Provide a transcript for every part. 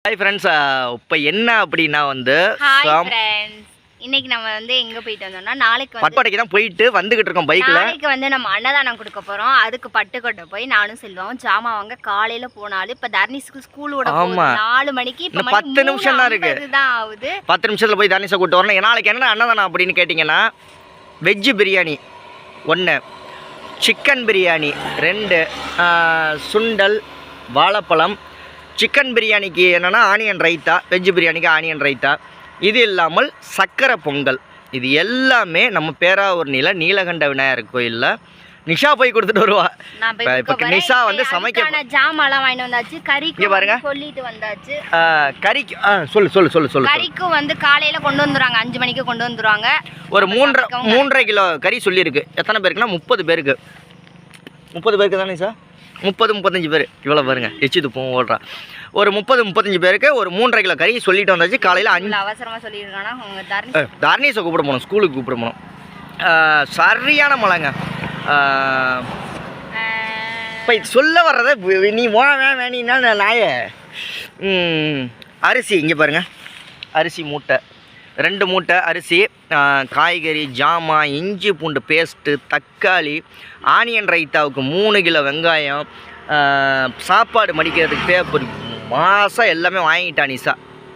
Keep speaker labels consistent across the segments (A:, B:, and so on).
A: Hi friends, இப்போ என்ன அப்படின்னா
B: இன்னைக்கு நம்ம எங்க போயிட்டு வந்தோம்னா நாளைக்கு
A: பட்டுக்கோட்டைக்கு தான் போயிட்டு வந்துகிட்டு இருக்கோம் பைக்ல.
B: நாளைக்கு நம்ம அன்னதானம் கொடுக்க போறோம். அதுக்கு பட்டுக்கோட்டை போய் நானும் செல்வம் ஜாமா வாங்க காலையில போனாலும் இப்ப தர்னிஸ்க்கு ஸ்கூல் விட 4 மணிக்கு இப்ப
A: 10 நிமிஷம் தான் இருக்கு.
B: இதுதான் ஆகுது.
A: 10 நிமிஷத்துல போய் தர்னிஸை கூட்டு வரணும். நாளைக்கு என்ன அன்னதானம் அப்படின்னு கேட்டிங்கன்னா வெஜ் பிரியாணி 1, சிக்கன் பிரியாணி 2, சுண்டல், வாழைப்பழம். சிக்கன் பிரியாணிக்கு என்னென்னா ஆனியன் ரைத்தா, வெஜ் பிரியாணிக்கு ஆனியன் ரைத்தா, இது இல்லாமல் சக்கரை பொங்கல். இது எல்லாமே நம்ம பேராவூர்னியில் நீலகண்ட விநாயகர் கோயிலில் நிஷா போய் கொடுத்துட்டு வருவா. இப்போ நிஷா சமைக்க
B: ஜாமான்லாம் வாங்கிட்டு வந்தாச்சு. கறிக்கு பாருங்க சொல்லிட்டு வந்தாச்சு.
A: கறிக்கு சொல்லு
B: கறிக்கு காலையில கொண்டு வந்துடுவாங்க, 5 மணிக்கு கொண்டு வந்துடுவாங்க.
A: ஒரு 3.5 கிலோ கறி சொல்லியிருக்கு. எத்தனை பேருக்குன்னா 30 பேருக்கு. 30 பேருக்கு தானே சார்? 30-35 பேர் இவ்வளோ பாருங்க. எச்சு துப்போம் ஓடுறா. ஒரு 30-35 பேருக்கு ஒரு 3.5 கிலோ கறி சொல்லிட்டு வந்தாச்சு. காலையில் 5
B: அவசரமாக சொல்லியிருக்காங்கன்னா
A: தார்னீஸை கூப்பிட போகணும், ஸ்கூலுக்கு கூப்பிட போகணும். சரியான மழைங்க. இப்போ சொல்ல வர்றத நீ வேணின்னா நாய. அரிசி இங்கே பாருங்கள், அரிசி மூட்டை 2 மூட்டை அரிசி, காய்கறி, ஜாமான், இஞ்சி பூண்டு பேஸ்ட்டு, தக்காளி, ஆனியன் ரைத்தாவுக்கு 3 கிலோ வெங்காயம், சாப்பாடு மடிக்கிறதுக்கு பேப்பர், மாதம் எல்லாமே வாங்கிட்டா நிஷா.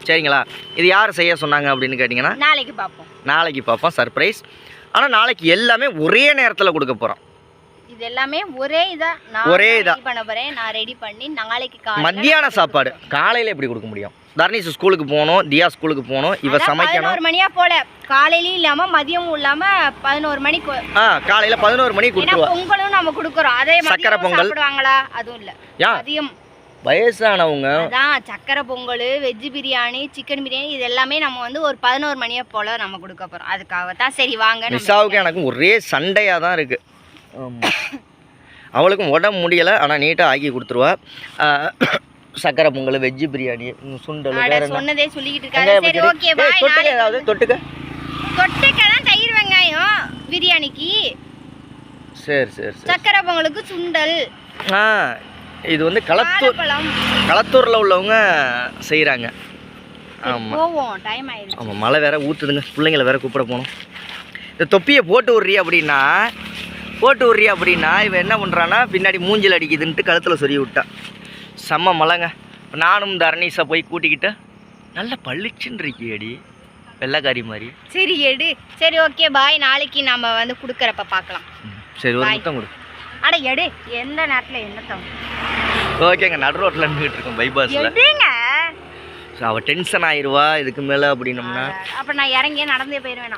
A: சரிங்களா? இது யார் செய்ய சொன்னாங்க அப்படின்னு கேட்டிங்கன்னா நாளைக்கு பார்ப்போம் சர்ப்ரைஸ். ஆனால் நாளைக்கு எல்லாமே ஒரே நேரத்தில் கொடுக்க போகிறோம்.
B: இது எல்லாமே ஒரே இதாக பண்ண போகிறேன். நான் ரெடி பண்ணி நாளைக்கு
A: மத்தியான சாப்பாடு காலையில் எப்படி கொடுக்க முடியும்? தர்னிஸ் ஸ்கூலுக்கு போகணும், தியா ஸ்கூலுக்கு போகணும், இவ சமைக்கணும்.
B: 11 மணியா போல, காலையிலயும் இல்லாமல் மதியமும் இல்லாமல் 11 மணிக்கு.
A: காலையில் 11 மணிக்கு கொடுத்துருவோம்.
B: பொங்கலும் நம்ம கொடுக்குறோம். அதே
A: சக்கரை பொங்கல்
B: சாப்பிடுவாங்களா? அதுவும் இல்லை, மதியம்
A: வயசானவங்க
B: அதான் சக்கரை பொங்கல், வெஜ் பிரியாணி, சிக்கன் பிரியாணி, இது எல்லாமே நம்ம ஒரு 11 மணியை போல் நம்ம கொடுக்க போகிறோம். அதுக்காக தான் சரி வாங்க.
A: நிஷாவுக்கு எனக்கும் ஒரே சண்டையாக தான் இருக்குது. அவளுக்கும் உடம்பு முடியலை, ஆனால் நீட்டாக ஆக்கி கொடுத்துருவா. சக்கரை பொங்கல், வெஜ் பிரியாணி, சுண்டல்,
B: சொன்னதே சொல்லிக்கிட்டு இருக்காங்க. சரி ஓகே பாய்.
A: தொட்டுக்க ஏதாவது தொட்டுக்க
B: தான் தயிர் வெங்காயம் பிரியாணிக்கு.
A: சரி
B: சக்கரை பொங்கலுக்கு சுண்டல்.
A: இது களத்தூரில் உள்ளவங்க செய்கிறாங்க.
B: போவோம், டைம் ஆயிடுச்சு.
A: ஆமாம், மழை வேற ஊற்றுதுங்க. பிள்ளைங்களை வேற கூப்பிட போகணும். இந்த தொப்பியை போட்டு விட்றியா அப்படின்னா இவன் என்ன பண்ணுறான்னா பின்னாடி மூஞ்சில் அடிக்குதுன்ட்டு கழுத்தில் சொருகி விட்டா. செம்ம மழைங்க. நானும் தர்னீஸை போய் கூட்டிக்கிட்டு நல்ல பளிச்சுன்னு இருக்கியடி, வெள்ளைக்காரி மாதிரி.
B: சரி எடு. சரி ஓகே பாய். நாளைக்கு நம்ம கொடுக்குறப்ப பார்க்கலாம்.
A: சரி, ஒரு முத்தம் கொடு.
B: அட எடு. எந்த நேரத்தில் என்னத்தம்?
A: ஓகேங்க, நடு ரோட்டில் நின்றுட்டு இருக்கோம் பைபாஸில். அவள் டென்ஷன் ஆயிடுவா இதுக்கு மேலே அப்படின்னம்னா.
B: அப்போ நான் இறங்கியே நடந்தே போயிடுவேன்.